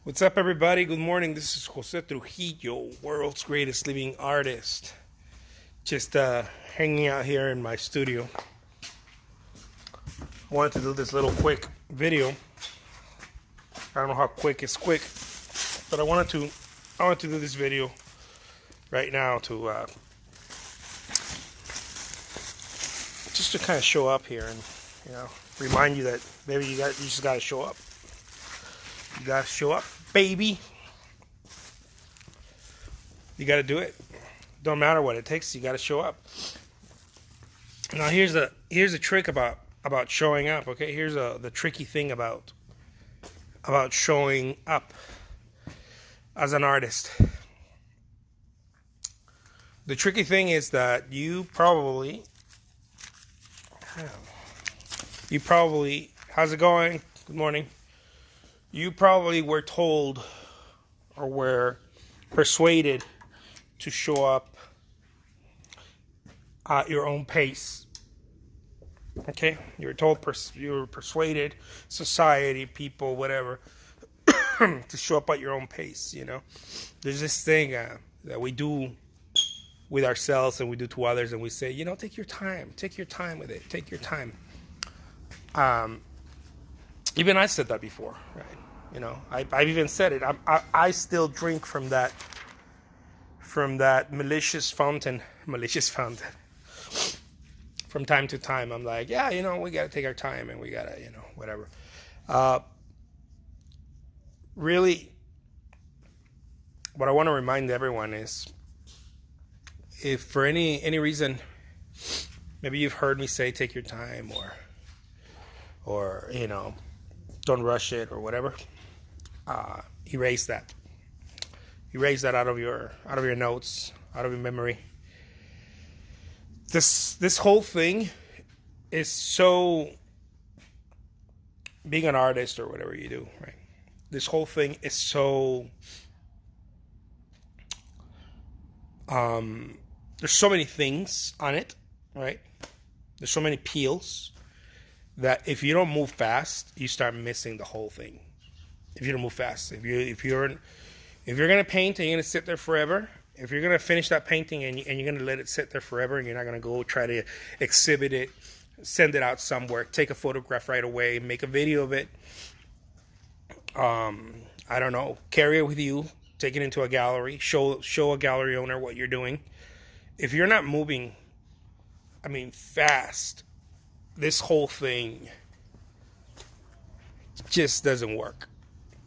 What's up, everybody? Good morning. This is Jose Trujillo, world's greatest living artist. Just hanging out here in my studio. I wanted to do this little quick video. I don't know how quick is quick, but I wanted to do this video right now to just to kind of show up here and remind you that maybe you just got to show up. You got to show up, baby. You got to do it. Don't matter what it takes. You got to show up. Now here's the trick about showing up. Okay, here's the tricky thing about showing up as an artist. The tricky thing is that you probably how's it going? Good morning. You probably were told or were persuaded to show up at your own pace. Okay? You were told, you were persuaded, society, people, whatever, to show up at your own pace, There's this thing that we do with ourselves and we do to others, and we say, take your time with it, take your time. Even I said that before, right? I've even said it. I still drink from that malicious fountain. From time to time, I'm like, we got to take our time and we got to, whatever. Really, what I want to remind everyone is, if for any reason, maybe you've heard me say, take your time, or don't rush it, or whatever. Erase that. Erase that out of your notes, out of your memory. This whole thing is so, being an artist or whatever you do, right? This whole thing is so, there's so many things on it, right? There's so many peels that if you don't move fast, you start missing the whole thing. If you don't move fast, if you're gonna paint and you're gonna sit there forever, if you're gonna finish that painting and you're gonna let it sit there forever, and you're not gonna go try to exhibit it, send it out somewhere, take a photograph right away, make a video of it, I don't know, carry it with you, take it into a gallery, show a gallery owner what you're doing. If you're not moving, fast, this whole thing just doesn't work.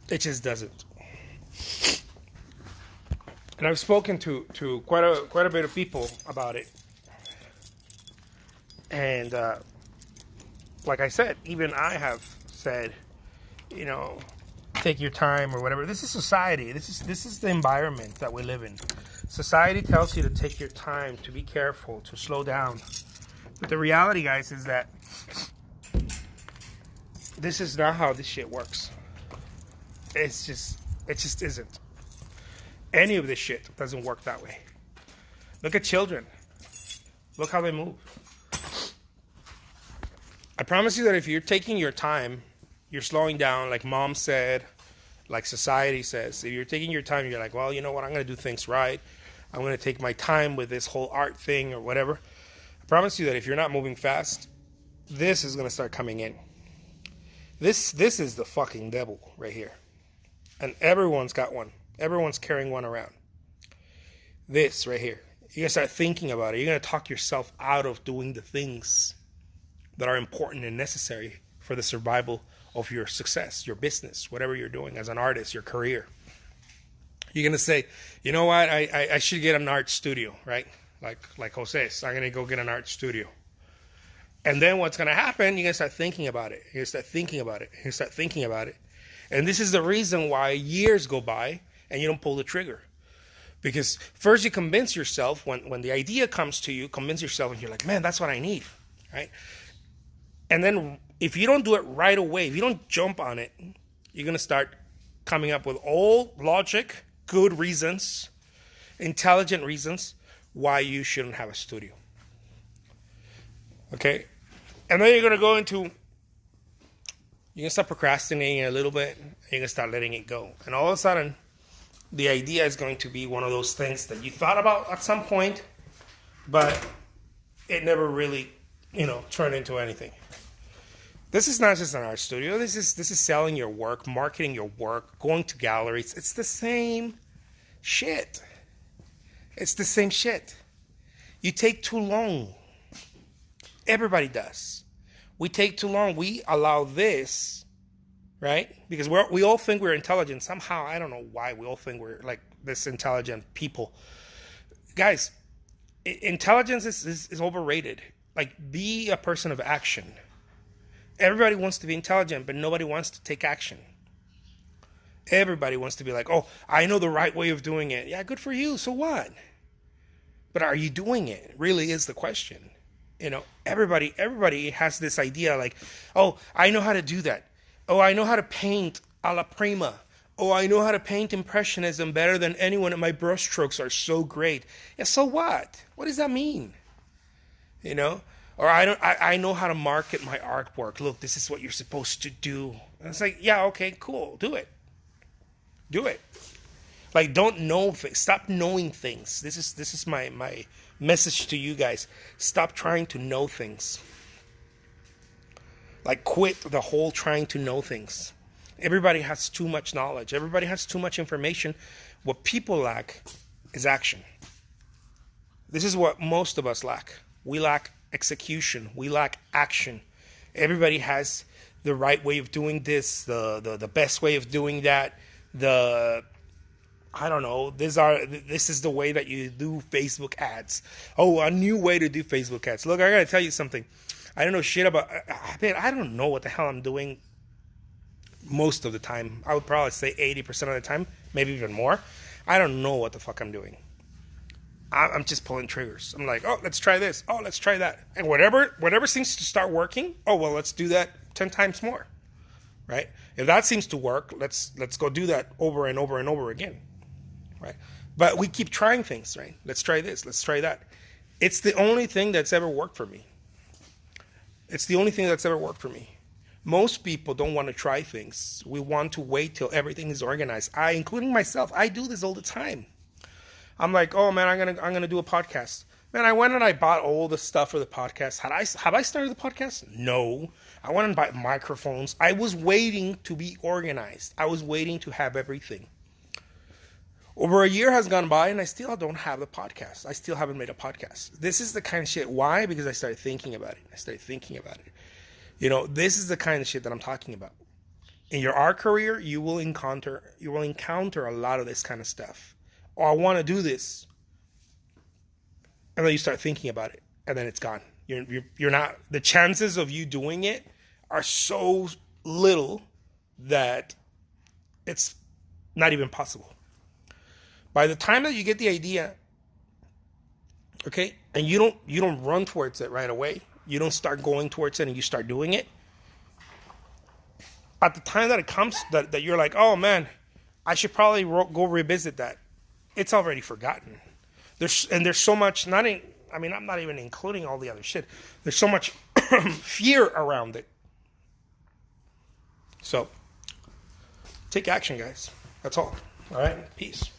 It just doesn't. And I've spoken to quite a bit of people about it. And like I said, even I have said, take your time or whatever. This is society. This is the environment that we live in. Society tells you to take your time, to be careful, to slow down. But the reality, guys, is that this is not how this shit works. It just isn't. Any of this shit doesn't work that way. Look at children. Look how they move. I promise you that if you're taking your time, you're slowing down, like mom said, like society says. If you're taking your time, you're like, well, you know what? I'm going to do things right. I'm going to take my time with this whole art thing or whatever. I promise you that if you're not moving fast, this is going to start coming in. This is the fucking devil right here. And everyone's got one. Everyone's carrying one around. This right here. You're going to start thinking about it. You're going to talk yourself out of doing the things that are important and necessary for the survival of your success, your business, whatever you're doing as an artist, your career. You're going to say, you know what, I should get an art studio, right? Like Jose's. I'm going to go get an art studio. And then what's going to happen, you're going to start thinking about it. You're going to start thinking about it. You're going to start thinking about it. And this is the reason why years go by and you don't pull the trigger. Because first you convince yourself, when the idea comes to you, convince yourself and you're like, man, that's what I need, right? And then if you don't do it right away, if you don't jump on it, you're going to start coming up with all logic, good reasons, intelligent reasons why you shouldn't have a studio. Okay? And then you're going to go into You can start procrastinating a little bit, and you can start letting it go. And all of a sudden, the idea is going to be one of those things that you thought about at some point, but it never really, turned into anything. This is not just an art studio. This is selling your work, marketing your work, going to galleries. It's the same shit. It's the same shit. You take too long. Everybody does. We take too long. We allow this, right? Because we all think we're intelligent. Somehow, I don't know why we all think we're like this intelligent people. Guys, intelligence is overrated. Like, be a person of action. Everybody wants to be intelligent, but nobody wants to take action. Everybody wants to be like, oh, I know the right way of doing it. Yeah, good for you. So what? But are you doing it? Really is the question. Everybody has this idea like, oh, I know how to do that. Oh, I know how to paint a la prima. Oh, I know how to paint impressionism better than anyone, and my brushstrokes are so great. Yeah, so what? What does that mean? Or I know how to market my artwork. Look, this is what you're supposed to do. And it's like, yeah, okay, cool. Do it. Like, don't know things. Stop knowing things. This is my message to you guys. Stop trying to know things. Like, quit the whole trying to know things. Everybody has too much knowledge. Everybody has too much information. What people lack is action. This is what most of us lack. We lack execution. We lack action. Everybody has the right way of doing this, the best way of doing that, I don't know, this is the way that you do Facebook ads. Oh, a new way to do Facebook ads. Look, I gotta tell you something. I don't know shit about, I don't know what the hell I'm doing most of the time. I would probably say 80% of the time, maybe even more. I don't know what the fuck I'm doing. I'm just pulling triggers. I'm like, oh, let's try this. Oh, let's try that. And whatever seems to start working, oh, well, let's do that 10 times more, right? If that seems to work, let's go do that over and over and over again, right? But we keep trying things, right? Let's try this. Let's try that. It's the only thing that's ever worked for me. It's the only thing that's ever worked for me. Most people don't want to try things. We want to wait till everything is organized. Including myself, I do this all the time. I'm like, oh man, I'm gonna do a podcast. Man, I went and I bought all the stuff for the podcast. Have I started the podcast? No. I went and bought microphones. I was waiting to be organized. I was waiting to have everything. Over a year has gone by and I still don't have the podcast. I still haven't made a podcast. This is the kind of shit. Why? Because I started thinking about it. This is the kind of shit that I'm talking about. In your art career, you will encounter a lot of this kind of stuff. Oh, I want to do this. And then you start thinking about it, and then it's gone. You're not, the chances of you doing it are so little that it's not even possible. By the time that you get the idea, okay, and you don't run towards it right away, you don't start going towards it and you start doing it, at the time that it comes, that you're like, oh man, I should probably go revisit that, it's already forgotten. There's so much, I'm not even including all the other shit. There's so much fear around it. So, take action, guys. That's all. All right? Peace.